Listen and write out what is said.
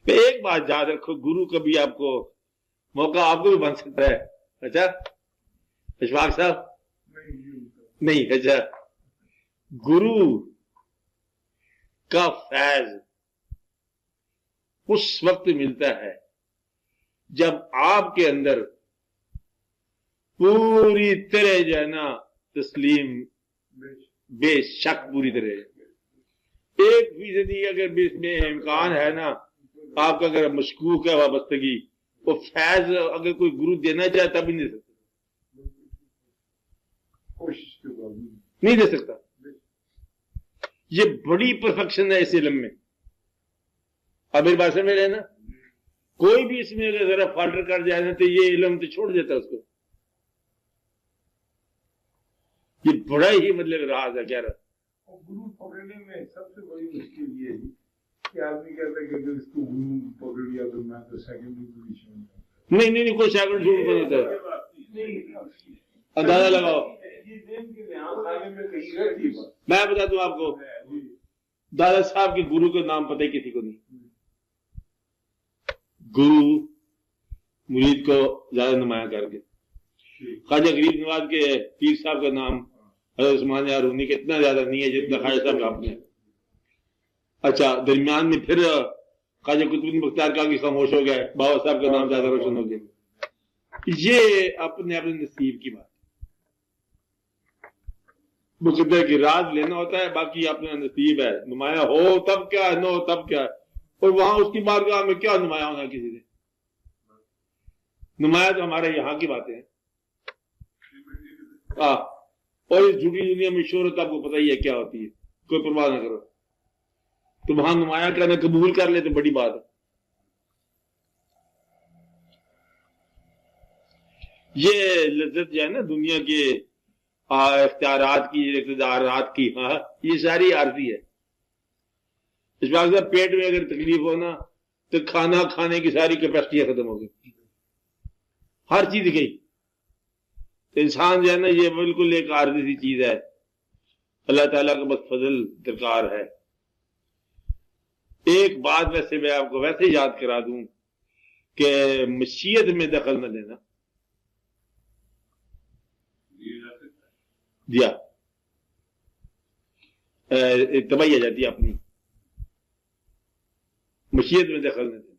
ایک بات یاد رکھو، گرو کبھی آپ کو موقع آپ کو بھی بن سکتا ہے. اچھا اشفاق صاحب نہیں، اچھا گرو کا فیض اس وقت ملتا ہے جب آپ کے اندر پوری طرح جو ہے نا تسلیم، بے شک پوری طرح 1% اگر بھی اس میں امکان ہے نا آپ کا، اگر مشکوک ہے وابستگی، وہ فیض اگر کوئی گرو دینا چاہے تب بھی نہیں دے سکتا، نہیں دے سکتا. یہ بڑی پرفیکشن ہے اس علم میں. اب میری بات سمجھ رہے نا، کوئی بھی اس میں اگر ذرا فالٹر کر جائے نا تو یہ علم تو چھوڑ دیتا اس کو. یہ بڑا ہی مطلب راز ہے. کیا رہا گرو پکڑنے میں سب سے بڑی مشکل یہ ہے کہ آدمی کہتا ہے کہ اگر اس کو گرو پکڑ لیا تو میں تو سیکنڈری پوزیشن میں. نہیں کوئی سیکنڈ شروع نہیں ہوتا ہے. اندازہ لگاؤ. میں بتا دوں آپ کو، دادا صاحب کے گرو کا نام پتہ ہی کسی کو نہیں. گرو مرید کو زیادہ نمایاں کر کے خواجہ غریب نواز کے پیر صاحب کا نام حضرت عثمان ہارونی کا اتنا زیادہ نہیں ہے جتنا خواجہ صاحب کا آپ نے. اچھا درمیان میں پھر خواجہ قطب الدین بختیار کا بھی خاموش ہو گیا، بابا صاحب کا نام زیادہ روشن ہو گیا. یہ اپنے اپنے نصیب کی بات، مقدر کی راز لینا ہوتا ہے، باقی اپنا نصیب ہے. نمایاں ہو تب کیا ہے، نہ ہو تب کیا ہے. اور وہاں اس کی بارگاہ میں کیا نمایاں ہونا کسی سے. نمایاں تو ہمارے یہاں کی باتیں ہیں. اور اس جھوٹی دنیا میں شہرت آپ کو پتہ ہی ہے کیا ہوتی ہے. کوئی پرواہ نہ کرو، تو وہاں نمایاں کرنا قبول کر لے تو بڑی بات ہے. یہ لذت جو ہے نا دنیا کے اختیارات کی، اقتدارات کی، یہ ساری عارضی ہے. اس بات سے پیٹ میں اگر تکلیف ہونا تو کھانا کھانے کی ساری کیپیسٹیاں ختم ہو گئی، ہر چیز گئی. تو انسان جو ہے نا یہ بالکل ایک عارضی سی چیز ہے. اللہ تعالیٰ کا بس فضل درکار ہے. ایک بات ویسے میں آپ کو ویسے یاد کرا دوں کہ مشیت میں دخل نہ لینا. دیا تباہی آ جاتی ہے اپنی. مشیت میں دخل نہ دینا.